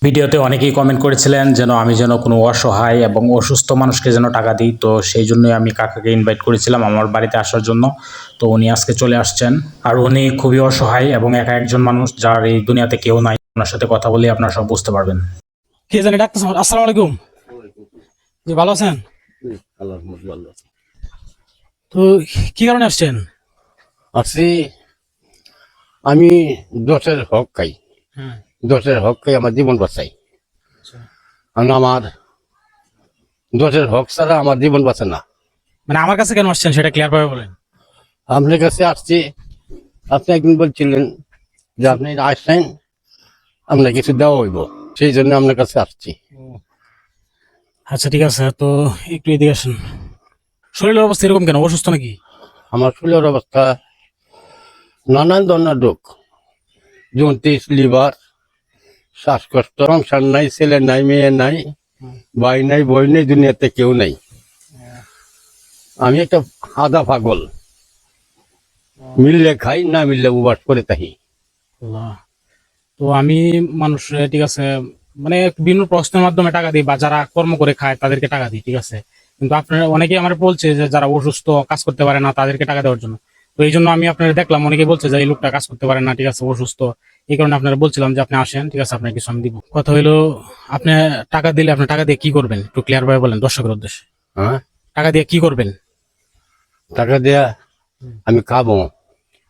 ভিডিওতে অনেকেই কমেন্ট করেছিলেন আমি যেন কোনো অসহায় এবং অসুস্থ মানুষকে যেন টাকা দিই। তো সেই জন্যই আমি কাকাকে ইনভাইট করেছিলাম আমার বাড়িতে আসার জন্য। তো উনি আজকে চলে আসছেন। আর উনি খুবই অসহায় এবং একা একজন মানুষ, যার এই দুনিয়াতে কেউ নাই। ওনার সাথে কথা বলে আপনারা সব বুঝতে পারবেন। কে জানি ডাক্তার সাহেব, আসসালামু আলাইকুম। জি, ভালো আছেন? তো কি কারণে আসছেন? আছি আমি দোষের হক খাই, হ্যাঁ, দোষের হক খাই, আমার জীবন বাঁচাই। কারণ আমার দোষের হক ছাড়া আমার জীবন বাঁচে না। মানে আমার কাছে কেন আসছেন সেটা ক্লিয়ার ভাবে বলেন। আপনার কাছে আসছি, আপনি একদিন বলছিলেন যে আপনি আসছেন, আপনার কিছু দেওয়া হইব, সেই জন্য আপনার কাছে আসছি। আচ্ছা ঠিক আছে, তো একটু এদিকে আসেন। শরীরের অবস্থা এরকম কেন? অসুস্থ নাকি? আমার শরীরের অবস্থা নানান ধরনের রোগ, জন্ডিস, লিভার, শ্বাসকষ্ট, সংসার নাই, ছেলে নাই, মেয়ে নাই, ভাই নাই, বই নেই, দুনিয়াতে কেউ নাই। আমি একটা আধা পাগল, মিললে খাই, না মিললে উবাস করে থাকি। আল্লাহ। তো আমি মানুষ, ঠিক আছে, মানে বিভিন্ন প্রশ্নের মাধ্যমে টাকা দিই, বা যারা কর্ম করে খায় তাদেরকে টাকা দিই, ঠিক আছে। কিন্তু আপনারা অনেকেই আমার বলছে যে যারা অসুস্থ, কাজ করতে পারে না, তাদেরকে টাকা দেওয়ার জন্য। তো এই জন্য আমি আপনারা দেখলাম অনেকে বলছে যে এই লোকটা কাজ করতে পারে না, ঠিক আছে, অসুস্থ। এই কারণে আপনারা বলছিলাম যে আপনি আসেন, ঠিক আছে, আপনার কিছু আমি দিব। কথা হইলো, আপনি টাকা দিলে আপনি টাকা দিয়ে কি করবেন একটু ক্লিয়ার ভাবে বলেন দর্শকের উদ্দেশ্যে। হ্যাঁ, টাকা দিয়ে কি করবেন? টাকা দেয়া আমি খাবো,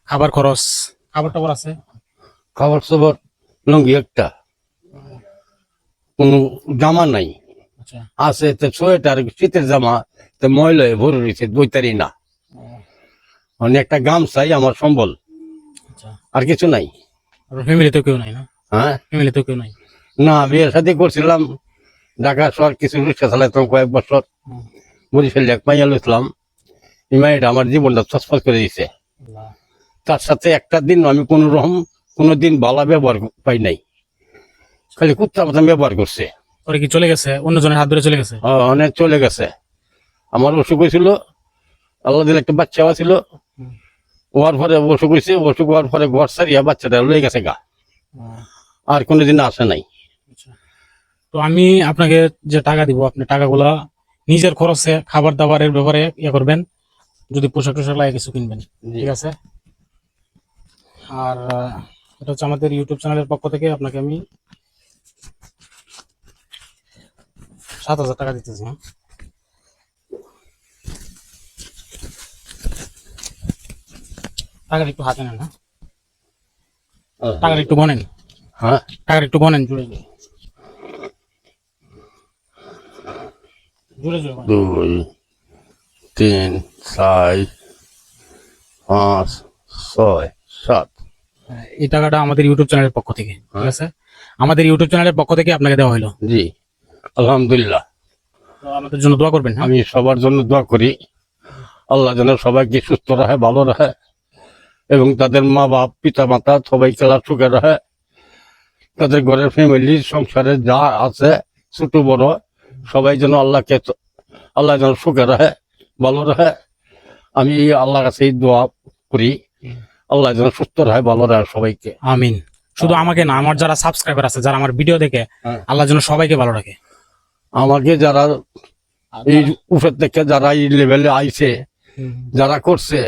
খাবার খরচ, খাবার টাবার আছে? খাবার সবার লঙ্গি একটা, কোনো জামা নাই, আচ্ছা আছে তো সোয়েটার, শীতের জামা তো ময়লা হয়ে ভরে রয়েছে, বইতারি না। মানে একটা গামছাই আমার সম্বল, আচ্ছা। আর কিছু নাই। আর ফ্যামিলিতেও কেউ নাই না? হ্যাঁ, ফ্যামিলিতেও কেউ নাই? না, বিয়ের সাথে করছিলাম ঢাকা শহর, কিছু রিক্সা চালাইতাম কয়েক বছর, বরিশালে এক মাইয়া লইছিলাম। এই মাইয়াটা আমার জীবনটা ছসফস করে দিয়েছে। তার সাথে একটা দিন আমি কোনো দিন ভালো ব্যবহার পাই নাই, খালি কুত্তার মতন ব্যবহার করছে। ওরা কি চলে গেছে? অন্যজনের হাত ধরে চলে গেছে? অনেক চলে গেছে। আমার অসুখ হয়েছিল, আল্লাহ দিলে একটা বাচ্চা ছিল, হওয়ার পরে অসুখ হয়েছে, অসুখ হওয়ার পরে ঘর সারিয়া বাচ্চাটা লয়ে গেছে গা, আর কোনোদিন আসে নাই। তো আমি আপনাকে যে টাকা দিব, আপনি টাকাগুলা নিজের খরচে খাবার দাবারের ব্যাপারে ইয়ে করবেন, যদি পোশাক টোশাক লাগে কিছু কিনবেন, ঠিক আছে। আর এটা হচ্ছে আমাদের ইউটিউব চ্যানেলের পক্ষ থেকে আপনাকে আমি 7,000 টাকা দিতেছি। হ্যাঁ, টাকাটা একটু হাতে নেন। হ্যাঁ, টাকাটা একটু গনেন। হ্যাঁ, টাকাটা একটু গনেন, জুড়ে জুড়ে জুড়ে জুড়ে গনেন। 2, 3, 4, 5, 6, 7। এই টাকাটা আমাদের ইউটিউব চ্যানেলের পক্ষ থেকে, ঠিক আছে, আমাদের ইউটিউব চ্যানেলের পক্ষ থেকে আপনাকে দেওয়া হলো। জি, আলহামদুলিল্লাহ। তো আমাদের জন্য দোয়া করবেন। হ্যাঁ, আমি সবার জন্য দোয়া করি, আল্লাহ যেন সবাইকে সুস্থ রাখে, ভালো রাখে, এবং তাদের মা বাপ, পিতা মাতা সবাই খেলা সুখে রাখে, তাদের ঘরের ফ্যামিলি সংসারে যা আছে ছোট বড় সবাই যেন আল্লাহ যেন সুখে রাখে, ভালো রাখে। আমি আল্লাহর কাছে এই দোয়া করি, আল্লাহ যেন সুস্থ রাখে, ভালো রাখে সবাইকে। আমিন। শুধু আমাকে না, আমার যারা সাবস্ক্রাইবার আছে, যারা আমার ভিডিও দেখে, আল্লাহ যেন সবাইকে ভালো রাখে। আমাকে যারা এই উপর থেকে যারা এই লেভেলে আইছে, যারা করছে,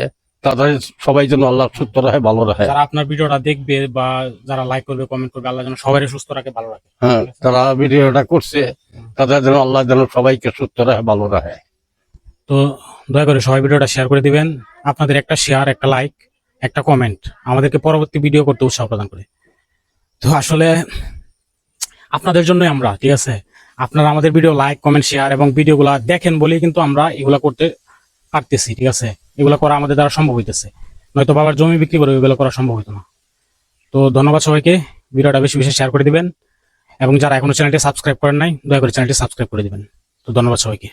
তাদের সবাই যেন আল্লাহ সুস্থ রাখে, ভালো রাখে। যারা আপনার ভিডিওটা দেখবে বা যারা লাইক করবে, কমেন্ট করবে, আল্লাহ যেন সবাই সুস্থ রাখে, ভালো রাখে। হ্যাঁ, তারা ভিডিওটা করছে, তাদের যেন আল্লাহ যেন সবাইকে সুস্থ রাখে, ভালো রাখে। তো দয়া করে সবাই ভিডিওটা শেয়ার করে দিবেন। আপনাদের একটা শেয়ার, একটা লাইক, একটা কমেন্ট আমাদেরকে পরবর্তী ভিডিও করতে উৎসাহ প্রদান করে। তো আসলে আপনাদের জন্যই আমরা, ঠিক আছে, আপনারা আমাদের ভিডিও লাইক, কমেন্ট, শেয়ার এবং ভিডিওগুলা দেখেন বলেই কিন্তু আমরা এগুলা করতে পারতেছি, ঠিক আছে। এগুলা করা আমাদের দ্বারা সম্ভব হইতেছে, নয়তো বাবার জমি বিক্রি করে এগুলো করা সম্ভব হইতো না। তো ধন্যবাদ সবাইকে, ভিডিওটা বেশি বেশি শেয়ার করে দিবেন, এবং যারা এখনো চ্যানেলটি সাবস্ক্রাইব করেন নাই, দয়া করে চ্যানেলটি সাবস্ক্রাইব করে দিবেন। তো ধন্যবাদ সবাইকে।